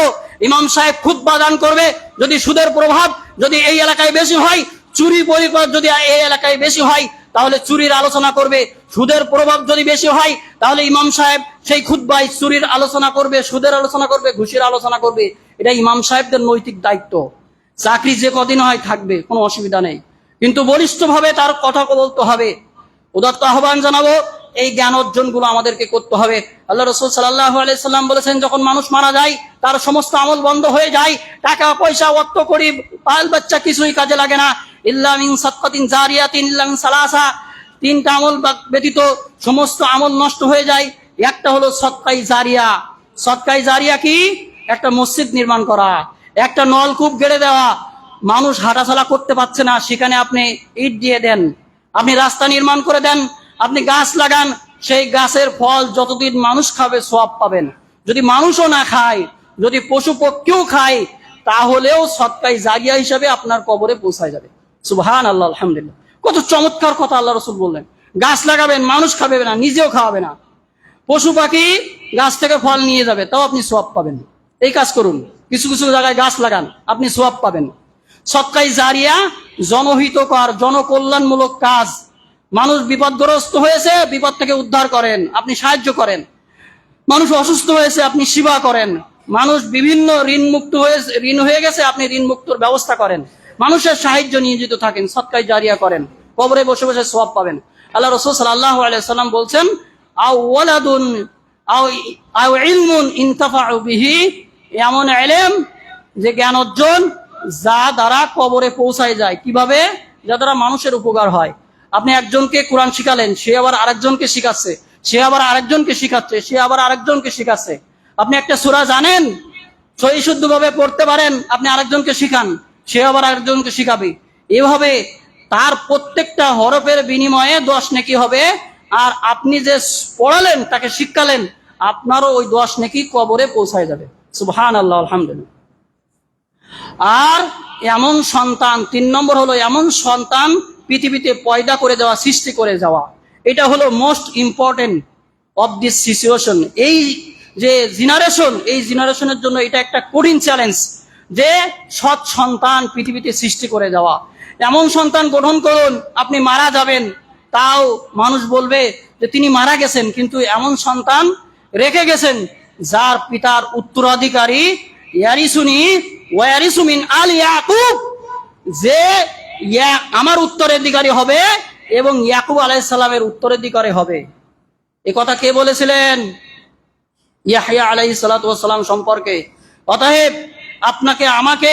ইমাম সাহেব খুতবা দান করবে। যদি সুদের প্রভাব যদি এই এলাকায় বেশি হয়, চুরি পরিকল্পনা যদি এই এলাকায় বেশি হয়, তাহলে চুরির আলোচনা করবে। সুদের প্রভাব যদি বেশি হয়, তাহলে ইমাম সাহেব সেই খুতবায় চুরির আলোচনা করবে, সুদের আলোচনা করবে, ঘুষের আলোচনা করবে। এটা ইমাম সাহেবদের নৈতিক দায়িত্ব। চাকরি যে কদিন হয় থাকবে, কোনো অসুবিধা নেই, কিন্তু বলিষ্ঠভাবে তার কথা বলতে হবে। উদাত্ত আহ্বান জানাবো, এই জ্ঞান অর্জন গুলো আমাদেরকে করতে হবে। আল্লাহ রাসূল সাল্লাল্লাহু আলাইহি সাল্লাম বলেছেন, যখন মানুষ মারা যায় তার সমস্ত আমল বন্ধ হয়ে যায়, টাকা পয়সা অর্থ করি বাল বাচ্চা কিছুই কাজে লাগে না, ইল্লা মিন সাদকাতিন জারিয়াতিন ইল্লা মিন সালাসা, তিনটা আমল ব্যতীত সমস্ত আমল নষ্ট হয়ে যায়। একটা হলো সদকায়ে জারিয়া। সদকায়ে জারিয়া কি? একটা মসজিদ নির্মাণ করা, একটা নলকূপ গেড়ে দেওয়া। মানুষ হাঁটাচলা করতে পারছে না, সেখানে আপনি ইট দিয়ে দেন, আপনি রাস্তা নির্মাণ করে দেন, আপনি গাছ লাগান, সেই গাছের ফল যতদিন মানুষ খাবে সওয়াব পাবেন। যদি মানুষও না খায়, যদি পশু পক্ষীও খায়, তাহলেও সদকায়ে জারিয়া হিসাবে আপনার কবরে পৌঁছায় যাবে। সুবহানাল্লাহ, আলহামদুলিল্লাহ। কত চমৎকার কথা আল্লাহ রাসূল বললেন। গাছ লাগাবেন, মানুষ খাবে না, নিজেও খাওয়াবে না, পশু পাখি গাছ থেকে ফল নিয়ে যাবে, তাও আপনি সওয়াব পাবেন। এই কাজ করুন, কিছু কিছু জায়গায় গাছ লাগান, আপনি সওয়াব পাবেন। সদকায়ে জারিয়া জনহিতকর, জনকল্যাণমূলক কাজ। মানুষ বিপদগ্রস্ত হয়েছে, বিপদ থেকে উদ্ধার করেন, আপনি সাহায্য করেন। মানুষ অসুস্থ হয়েছে, আপনি সেবা করেন। মানুষ বিভিন্ন ঋণ হয়ে গেছে, আপনি ঋণ মুক্তর ব্যবস্থা করেন। মানুষের সাহায্য নিয়োজিত থাকেন, সদকায়ে জারিয়া করেন, কবরে বসে বসে সওয়াব পাবেন। আল্লাহ রাসূল সাল্লাল্লাহু আলাইহি সাল্লাম বলছেন, আও ওয়ালাদুন আও ইলমুন ইনতাফাউ বিহি, এমন ইলম যে জ্ঞান অর্জন যা দ্বারা কবরে পৌঁছায় যায়। কিভাবে? যা দ্বারা মানুষের উপকার হয়। আপনি একজনকে কোরআন শিখালেন, সে আবার আরেকজনকে শিখাচ্ছে, সে আবার আরেকজনকে শিখাচ্ছে, সে আবার আরেকজনকে শিখাচ্ছে। আপনি একটা সূরা জানেন, সহি শুদ্ধভাবে পড়তে পারেন, আপনি আরেকজনকে শিখান, সে আবার আরেকজনকে শিখাবে। এভাবে তার প্রত্যেকটা হরফের বিনিময়ে 10 নেকি হবে। আর আপনি যে পড়ালেন, তাকে শিক্ষালেন, আপনারও ওই 10 নেকি কবরে পৌঁছায় যাবে। সুবহানাল্লাহ, আলহামদুলিল্লাহ। আর এমন সন্তান, 3 নম্বর হলো এমন সন্তান পৃথিবীতে পয়দা করে দেওয়া, সৃষ্টি করে যাওয়া। এটা হলো most important of this situation. এই যে জেনারেশন, এই জেনারেশনের জন্য এটা একটা কঠিন চ্যালেঞ্জ, যে সৎ সন্তান পৃথিবীতে সৃষ্টি করে যাওয়া। এমন সন্তান গঠন করুন, আপনি মারা যাবেন, তাও মানুষ বলবে যে তিনি মারা গেছেন, কিন্তু এমন সন্তান রেখে গেছেন যার পিতার উত্তরাধিকারী ইয়ারিসুনি ওয়ারিসু মিন আলি ইয়াকুব, যে আমার উত্তরাধিকারী হবে এবং ইয়াকুব আলাইহিস সালামের উত্তরাধিকারী হবে। এ কথা কে বলেছিলেন? ইয়াহইয়া আলাইহিস সালাতু ওয়াস সালাম সম্পর্কে। অতএব আপনাকে আমাকে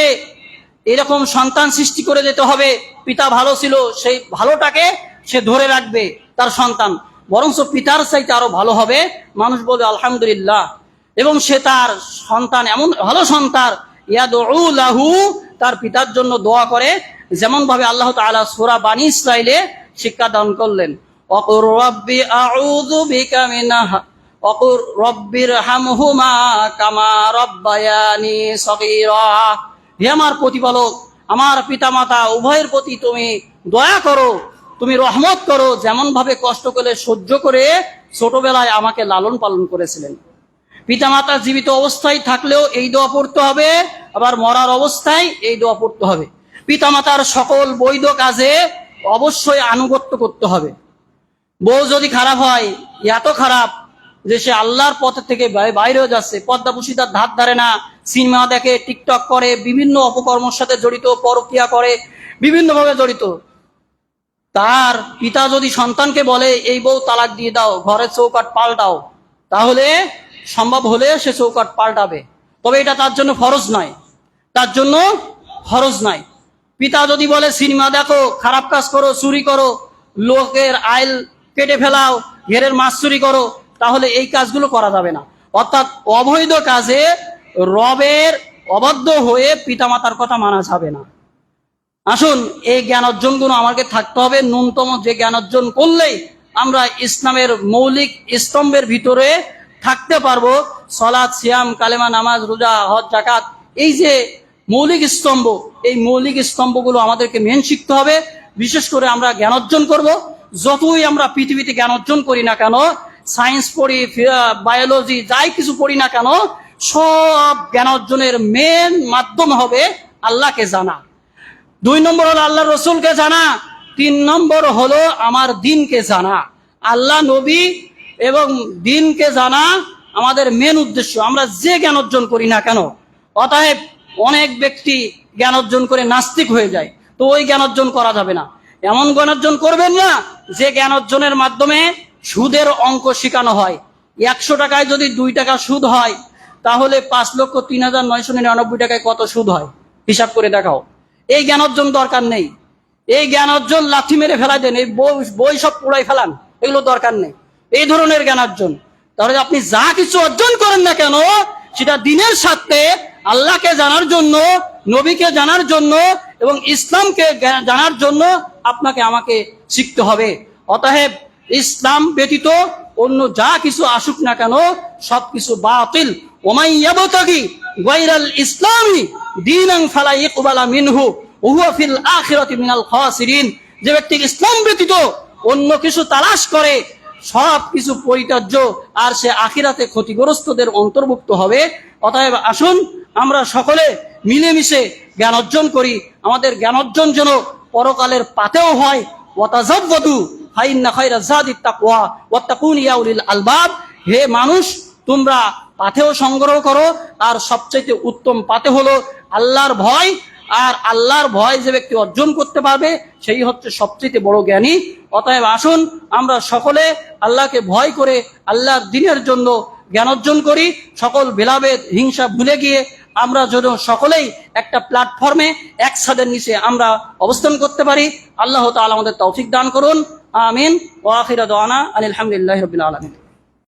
এরকম সন্তান সৃষ্টি করে যেতে হবে। পিতা ভালো ছিল, সেই ভালোটাকে সে ধরে রাখবে তার সন্তান, বরঞ্চ পিতার চাইতে আরো ভালো হবে। মানুষ বলবে আলহামদুলিল্লাহ, এবং সে তার সন্তান এমন ভালো সন্তান, ইয়াদউ লাহু, তার পিতার জন্য দোয়া করে, যেমন ভাবে আল্লাহ তাআলা সূরা বানী ইসরাঈলে শিক্ষা দান করলেন। ওয়াকুর রাব্বি আউযু বিকা মিনাহা ওয়াকুর রব্বিরহামহুমা কামা রাব্বায়ানি সগীরা। হে আমার প্রতিপালক, আমার পিতামাতা উভয়ের প্রতি তুমি দয়া করো, তুমি রহমত করো, যেমন ভাবে কষ্ট করে সহ্য করে ছোটবেলায় আমাকে লালন পালন করেছিলেন। পিতামাতা জীবিত অবস্থায় থাকলেও এই দোয়া পড়তে হবে, আবার মরার অবস্থায় এই দোয়া পড়তে হবে। পিতামাতার সকল বৈধ কাজে অবশ্যই আনুগত্য করতে হবে। বউ যদি খারাপ হয়, এত খারাপ যে সে আল্লাহর পথ থেকে বাইরে হয়ে যাচ্ছে, পর্দা পুশিদার ধার ধারে না, সিনেমা দেখে, টিকটক করে, বিভিন্ন অপকর্মের সাথে জড়িত, পরকিয়া করে, বিভিন্নভাবে জড়িত, তার পিতা যদি সন্তানকে বলে এই বউ তালাক দিয়ে দাও, ঘরের চৌকাঠ পাল্টাও, তাহলে সম্ভব হলে সে চৌকাঠ পাল্টাবে, তবে এটা তার জন্য ফরজ নয়, তার জন্য ফরজ নয়। পিতা যদি বলে সিনেমা দেখো, খারাপ কাজ করো, চুরি করো, লোকের আইল কেটে ফেলাও, ঘেরের মাছ চুরি করো, তাহলে এই কাজগুলো করা যাবে না। অর্থাৎ অবৈধ কাজে রবের অবাধ্য হয়ে পিতামাতার কথা মানা যাবে না। আসুন, এই জ্ঞান অর্জনগুলো আমাকে থাকতে হবে। ন্যূনতম যে জ্ঞান অর্জন করলেই আমরা ইসলামের মৌলিক স্তম্ভের ভিতরে থাকতে পারবো। সালাত, সিয়াম, কালেমা, নামাজ, রোজা, হজ, যাকাত, এই যে মৌলিক স্তম্ভ, এই মৌলিক স্তম্ভগুলো আমাদেরকে মেন শিখতে হবে। বিশেষ করে আমরা জ্ঞান অর্জন করব। যতই আমরা পৃথিবীতে জ্ঞান অর্জন করি না কেন, সায়েন্স পড়ি, বায়োলজি, যাই কিছু পড়ি না কেন, সব জ্ঞান অর্জনের মেন মাধ্যম হবে আল্লাহকে জানা। 2 নম্বর হলো আল্লাহ রসুলকে জানা। 3 নম্বর হলো আমার দিনকে জানা। আল্লাহ, নবী এবং দিনকে জানা আমাদের মেন উদ্দেশ্য, আমরা যে জ্ঞান অর্জন করি না কেন। অতএব অনেক ব্যক্তি জ্ঞান অর্জন করে নাস্তিক হয়ে যায়, তো ওই জ্ঞান অর্জন করা যাবে না। এমন জ্ঞান অর্জন করবেন না যে জ্ঞান অর্জনের মাধ্যমে সুদের অঙ্ক শেখানো হয়। 100 টাকায় যদি 2 টাকা সুদ হয়, তাহলে 5,03,999 টাকায় কত সুদ হয় হিসাব করে দেখাও। এই জ্ঞান অর্জন দরকার নেই। এই জ্ঞান অর্জন লাথি মেরে ফেলা দেন, এই বই সব পুড়াই ফেলান, এগুলো দরকার নেই। এই ধরনের জ্ঞান অর্জন, তাহলে আপনি যা কিছু অর্জন করেন না কেন, সেটা দিনের সাথে আল্লাহকে জানার জন্য, নবীকে জানার জন্য এবং ইসলামকে জানার জন্য আপনাকে আমাকে শিখতে হবে। অতএব ইসলাম ব্যতীত অন্য যা কিছু আসুক না কেন, সবকিছু বাতিল। ওমাই ইয়াবতাগি গায়রাল ইসলামি দীনান ফালা ইকবালা মিনহু ওয়া হুয়া ফিল আখিরাতি মিনাল খাসিরিন। যে ব্যক্তি ইসলাম ব্যতীত অন্য কিছু তালাশ করে, সব কিছু পরিত্যাজ্য, আর সে আখিরাতে ক্ষতিগ্রস্তদের অন্তর্ভুক্ত হবে। অতএব আসুন আমরা সকলে মিলেমিশে জ্ঞান অর্জন করি। আমাদের জ্ঞান অর্জন যেন পরকালের পাতেও হয়। ওয়াতাযাব্বাদু ফাইন্না খায়রা যাদিত তাকওয়া ওয়াত্তাকুন ইয়া উলিল আলবাব। হে মানুষ, তোমরা পাথেও সংগ্রহ করো, আর সবচেয়ে উত্তম পাথে হলো আল্লাহর ভয়। আর আল্লাহর ভয় যে ব্যক্তি অর্জন করতে পারবে, সেই হচ্ছে সবচেয়ে বড় জ্ঞানী। অতএব আসুন আমরা সকলে আল্লাহকে ভয় করে আল্লাহর দ্বীনের জন্য জ্ঞান অর্জন করি। সকল ভেদাভেদ, হিংসা ভুলে গিয়ে আমরা যেন সকলেই একটা প্ল্যাটফর্মে এক ছাদের নিচে আমরা অবস্থান করতে পারি। আল্লাহ তাআলা আমাদের তৌফিক দান করুন। আমিন। ওয়া আখিরু দাওয়ানা আলহামদুলিল্লাহি রাব্বিল আলামিন।